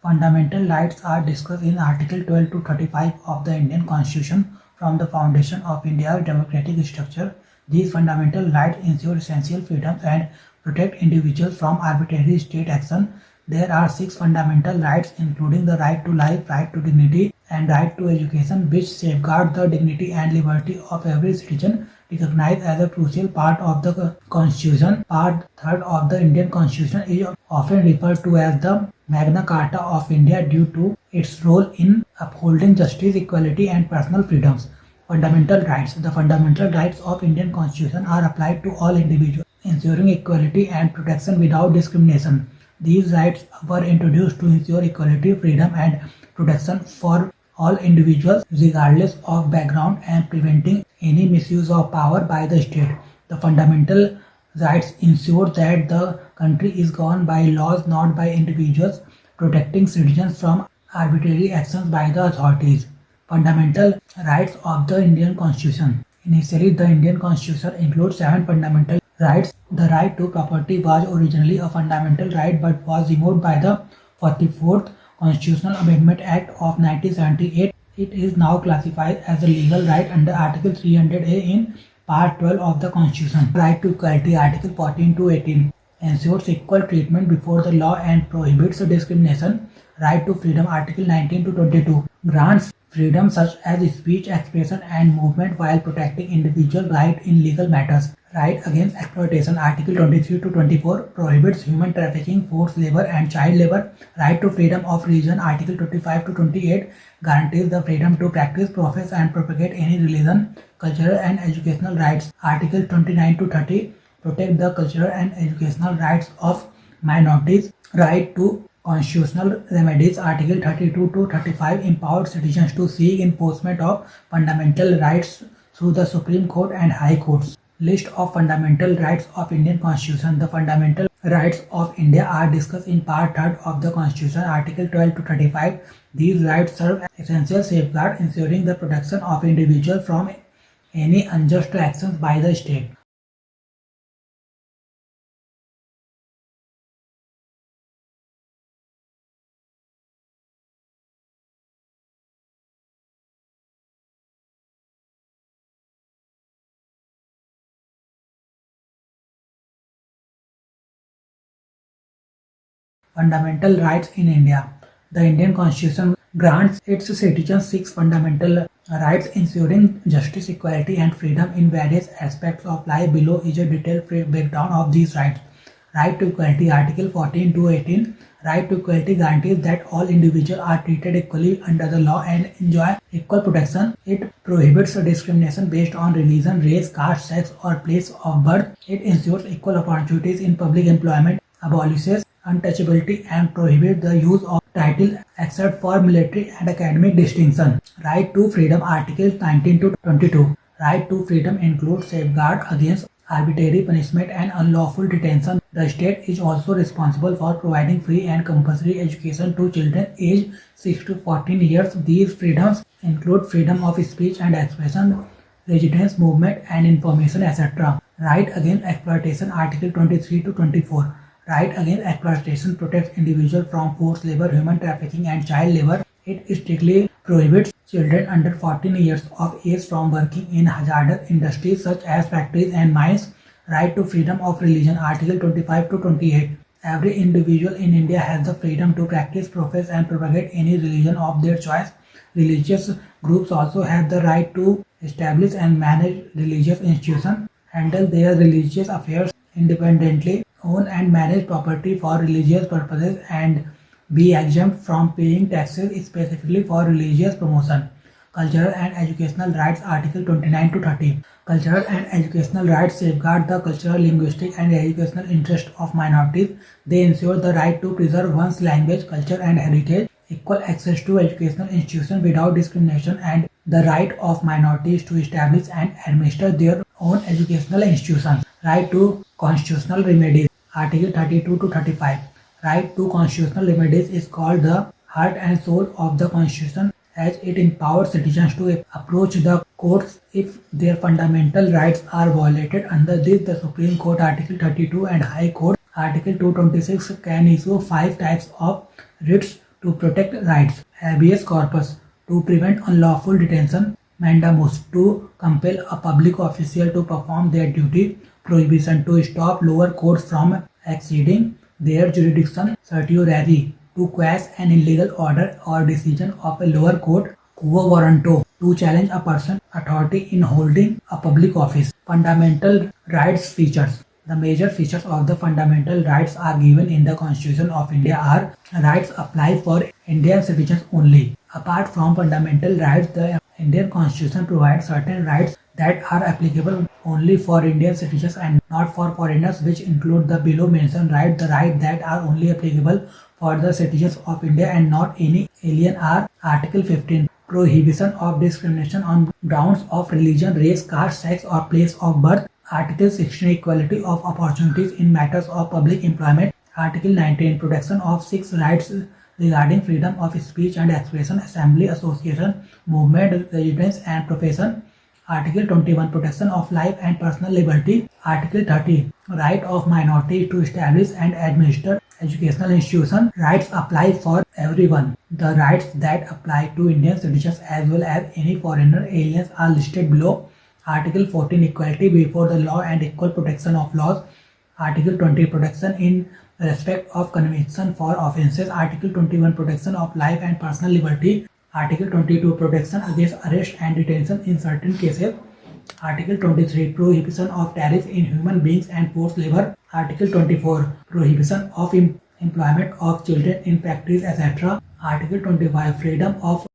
Fundamental rights are discussed in Article 12 to 35 of the Indian Constitution from the foundation of India's democratic structure. These fundamental rights ensure essential freedoms and protect individuals from arbitrary state action. There are six fundamental rights, including the right to life, right to dignity, and right to education, which safeguard the dignity and liberty of every citizen, recognized as a crucial part of the Constitution. Part 3 of the Indian Constitution is often referred to as the Magna Carta of India due to its role in upholding justice, equality, and personal freedoms. Fundamental rights. The fundamental rights of Indian Constitution are applied to all individuals, ensuring equality and protection without discrimination. These rights were introduced to ensure equality, freedom, and protection for all individuals regardless of background and preventing any misuse of power by the state. The fundamental rights ensure that the country is governed by laws, not by individuals, protecting citizens from arbitrary actions by the authorities. Fundamental rights of the Indian Constitution. Initially, the Indian Constitution includes seven fundamental rights. The right to property was originally a fundamental right but was removed by the 44th Constitutional Amendment Act of 1978. It is now classified as a legal right under Article 300A in Part 12 of the Constitution. Right to equality, Article 14 to 18, ensures equal treatment before the law and prohibits discrimination. Right to freedom, Article 19 to 22, grants freedom such as speech, expression, and movement while protecting individual rights in legal matters. Right against exploitation, Article 23 to 24, prohibits human trafficking, forced labor, and child labor. Right to freedom of religion, Article 25 to 28, guarantees the freedom to practice, profess, and propagate any religion. Cultural and educational rights, Article 29 to 30, protect the cultural and educational rights of minorities. Right to constitutional remedies, Article 32 to 35, empowers citizens to seek enforcement of fundamental rights through the Supreme Court and High Courts. List of fundamental rights of Indian Constitution. The fundamental rights of India are discussed in Part 3 of the Constitution, Article 12 to 35. These rights serve as essential safeguards ensuring the protection of individuals from any unjust actions by the state. Fundamental rights in India. The Indian Constitution grants its citizens six fundamental rights ensuring justice, equality, and freedom in various aspects of life. Below is a detailed breakdown of these rights. Right to equality, Article 14 to 18. Right to equality guarantees that all individuals are treated equally under the law and enjoy equal protection. It prohibits discrimination based on religion, race, caste, sex, or place of birth. It ensures equal opportunities in public employment, abolishes untouchability, and prohibits the use of title except for military and academic distinction. Right to freedom, Articles 19 to 22. Right to freedom includes safeguard against arbitrary punishment and unlawful detention. The state is also responsible for providing free and compulsory education to children aged 6 to 14 years. These freedoms include freedom of speech and expression, residence, movement, and information, etc. Right against exploitation, Article 23 to 24. Right against exploitation protects individuals from forced labor, human trafficking, and child labor. It strictly prohibits children under 14 years of age from working in hazardous industries such as factories and mines. Right to freedom of religion, Article 25 to 28. Every individual in India has the freedom to practice, profess, and propagate any religion of their choice. Religious groups also have the right to establish and manage religious institutions, handle their religious affairs independently, own and manage property for religious purposes, and be exempt from paying taxes specifically for religious promotion. Cultural and educational rights, Article 29 to 30. Cultural and educational rights safeguard the cultural, linguistic, and educational interests of minorities. They ensure the right to preserve one's language, culture, and heritage, equal access to educational institutions without discrimination, and the right of minorities to establish and administer their own educational institutions. Right to constitutional remedies, Article 32 to 35. Right to constitutional remedies is called the heart and soul of the Constitution, as it empowers citizens to approach the courts if their fundamental rights are violated. Under this, the Supreme Court, Article 32, and High Court, Article 226, can issue 5 types of writs to protect rights, habeas corpus, to prevent unlawful detention, mandamus, to compel a public official to perform their duty, prohibition, to stop lower courts from exceeding their jurisdiction, certiorari, to quash an illegal order or decision of a lower court, quo warranto, to challenge a person's authority in holding a public office. Fundamental rights features. The major features of the fundamental rights are given in the Constitution of India are rights apply for Indian citizens only. Apart from fundamental rights, the Indian Constitution provides certain rights that are applicable only for Indian citizens and not for foreigners, which include the below mentioned right, the right that are only applicable for the citizens of India and not any alien are Article 15. Prohibition of discrimination on grounds of religion, race, caste, sex or place of birth. Article 16 equality of opportunities in matters of public employment. Article 19 protection of six rights regarding freedom of speech and expression, assembly, association, movement, residence and profession. Article 21 protection of life and personal liberty. Article 30 right of minorities to establish and administer educational institutions. Rights apply for everyone. The rights that apply to Indian citizens as well as any foreigner aliens are listed below. Article 14 equality before the law and equal protection of laws. Article 20 protection in respect of conviction for offences. Article 21 protection of life and personal liberty. Article 22 protection against arrest and detention in certain cases. Article 23 prohibition of tariff in human beings and forced labor. Article 24 prohibition of employment of children in factories etc. Article 25 freedom of